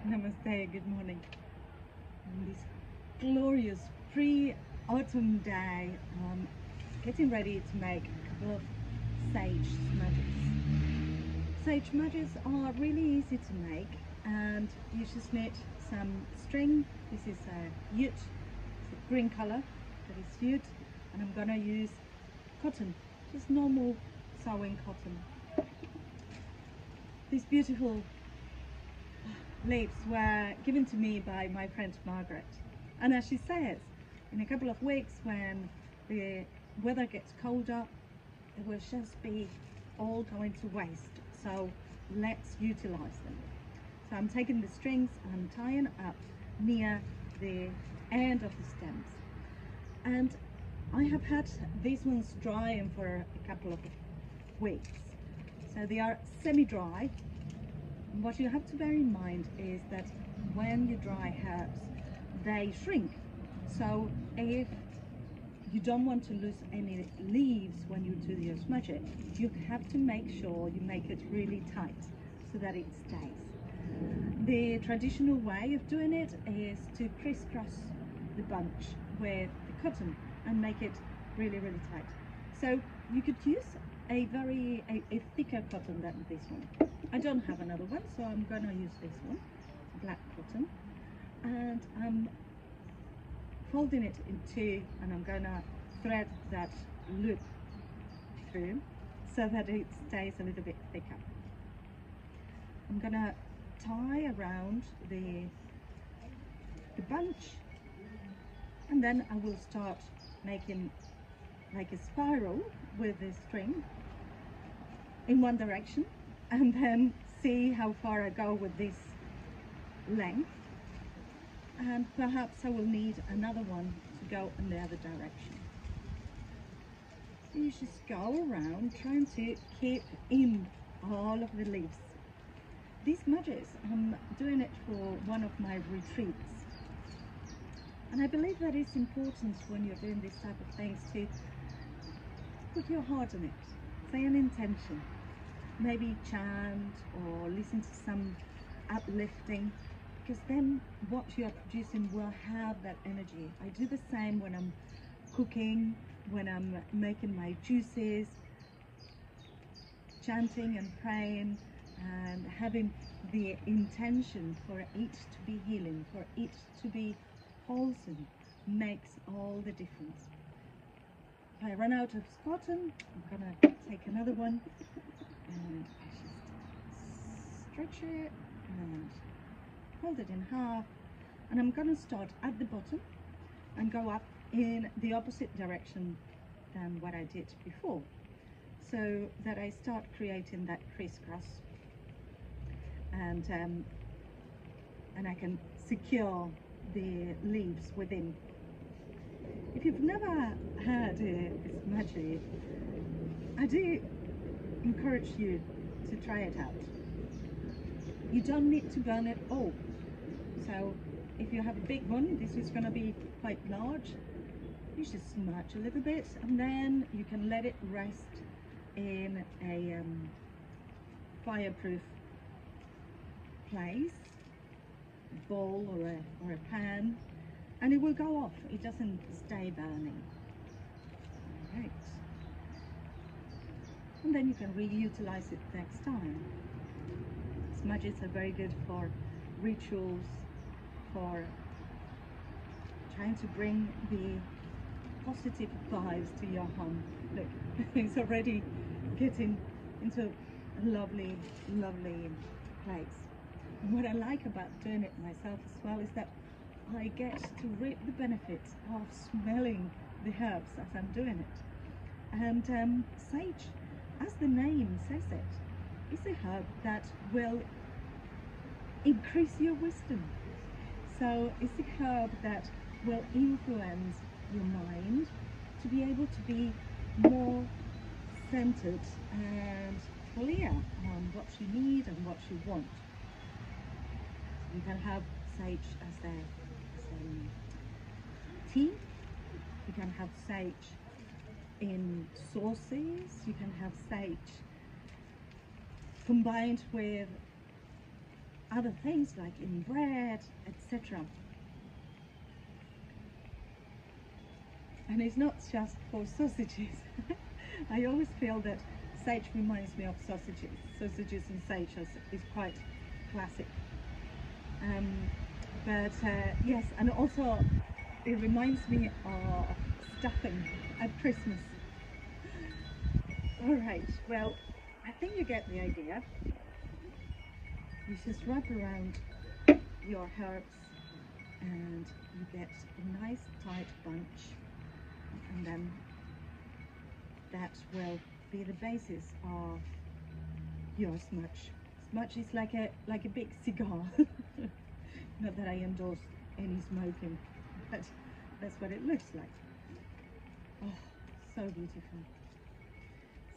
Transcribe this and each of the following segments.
Namaste, good morning. On this glorious pre-autumn day, getting ready to make a couple of sage smudges. Sage smudges are really easy to make, and you just need some string. This is a jute, it's a green color, that is jute, and I'm gonna use cotton, just normal sewing cotton. These beautiful leaves were given to me by my friend Margaret, and as she says, in a couple of weeks when the weather gets colder, it will just be all going to waste, so let's utilize them. So I'm taking the strings and tying up near the end of the stems, and I have had these ones drying for a couple of weeks, so they are semi-dry. What you have to bear in mind is that when you dry herbs, they shrink. So if you don't want to lose any leaves when you do your smudge, you have to make sure you make it really tight so that it stays. The traditional way of doing it is to crisscross the bunch with the cotton and make it really tight. So you could use a thicker cotton than this one. I don't have another one, so I'm gonna use this one, black cotton, and I'm folding it in two, and I'm gonna thread that loop through so that it stays a little bit thicker. I'm gonna tie around the bunch, and then I will start making like a spiral with the string in one direction, and then see how far I go with this length, and perhaps I will need another one to go in the other direction. So you just go around trying to keep in all of the leaves. These smudges, I'm doing it for one of my retreats, and I believe that it's important when you're doing this type of things to put your heart in it, say an intention, maybe chant or listen to some uplifting, because then what you are producing will have that energy. I do the same when I'm cooking, when I'm making my juices, chanting and praying and having the intention for it to be healing, for it to be wholesome, makes all the difference. If I run out of cotton, I'm gonna take another one, and I just stretch it and fold it in half, and I'm going to start at the bottom and go up in the opposite direction than what I did before, so that I start creating that crisscross, and I can secure the leaves within. If you've never had a smudge, I do encourage you to try it out. You don't need to burn it all. So if you have a big one, this is going to be quite large, you just smudge a little bit, and then you can let it rest in a fireproof place, a bowl or a pan, and it will go off. It doesn't stay burning. Right. And then you can reutilize it next time. Smudges are very good for rituals, for trying to bring the positive vibes to your home. Look, it's already getting into a lovely place. And what I like about doing it myself as well is that I get to reap the benefits of smelling the herbs as I'm doing it. And sage, as the name says it, is a herb that will increase your wisdom. So it's a herb that will influence your mind to be able to be more centered and clear on what you need and what you want. You can have sage as a tea. You can have sage in sauces. You can have sage combined with other things like in bread, etc. And it's not just for sausages. I always feel that sage reminds me of sausages. Sausages and sage is quite classic. Yes, and also it reminds me of stuffing at Christmas. Alright, well, I think you get the idea. You just wrap around your herbs and you get a nice tight bunch, and then that will be the basis of your smudge. Smudge is like a big cigar. Not that I endorse any smoking, but that's what it looks like. Oh, so beautiful.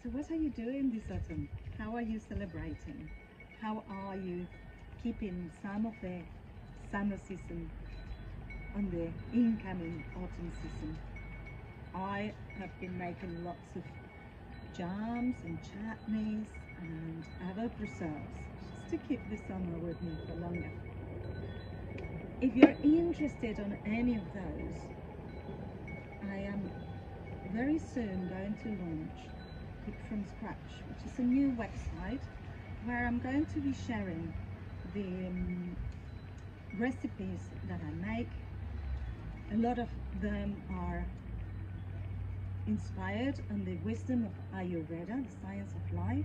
So what are you doing this autumn? How are you celebrating? How are you keeping some of the summer season on the incoming autumn season? I have been making lots of jams and chutneys and other preserves just to keep the summer with me for longer. If you're interested on any of those, I am very soon going to launch Cook From Scratch, which is a new website where I'm going to be sharing the recipes that I make. A lot of them are inspired on the wisdom of Ayurveda, the science of life,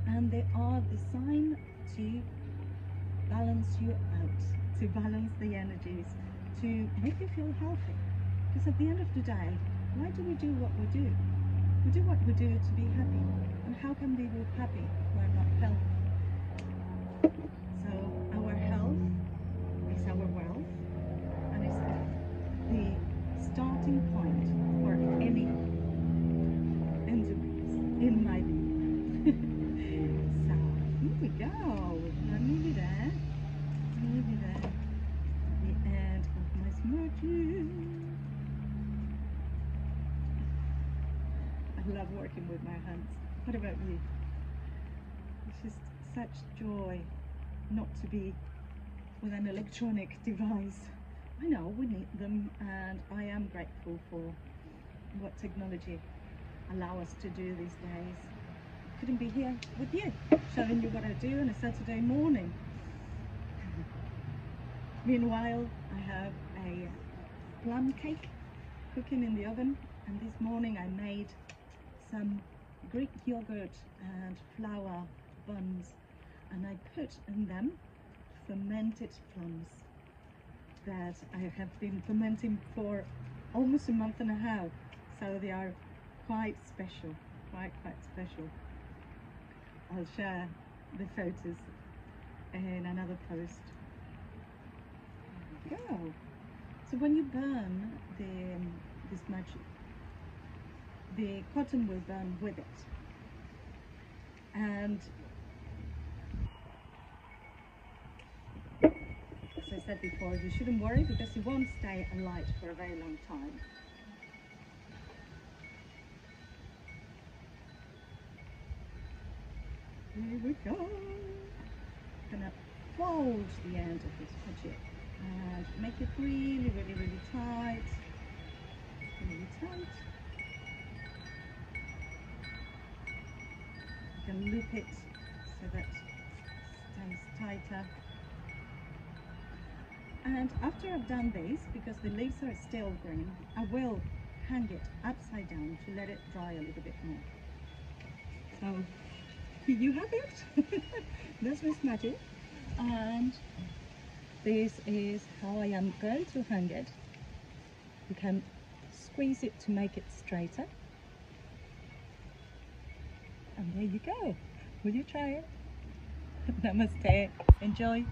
and they are designed to balance you out, to balance the energies, to make you feel healthy. Because at the end of the day, why do we do what we do? We do what we do to be happy. And how can we be happy if we're not healthy? So our health is our wealth, and it's the starting point for any enterprise, in my view. So here we go. I'm nearly there. Nearly there. The end of my smudges. I love working with my hands. What about you? It's just such joy not to be with an electronic device. I know we need them, and I am grateful for what technology allows us to do these days. I couldn't be here with you, showing you what I do on a Saturday morning. Meanwhile, I have a plum cake cooking in the oven, and this morning I made some Greek yogurt and flour buns, and I put in them fermented plums that I have been fermenting for almost a month and a half, so they are quite special, quite special. I'll share the photos in another post. There we go. So when you burn the smudge, the cotton will burn with it, and as I said before, you shouldn't worry because it won't stay alight for a very long time. Here we go. I'm gonna fold the end of this budget and make it really tight. Really tight. You can loop it so that it stays tighter. And after I've done this, because the leaves are still green, I will hang it upside down to let it dry a little bit more. So here you have it. That's my smudge, and this is how I am going to hang it. You can squeeze it to make it straighter. And there you go. Will you try it? Namaste. Enjoy.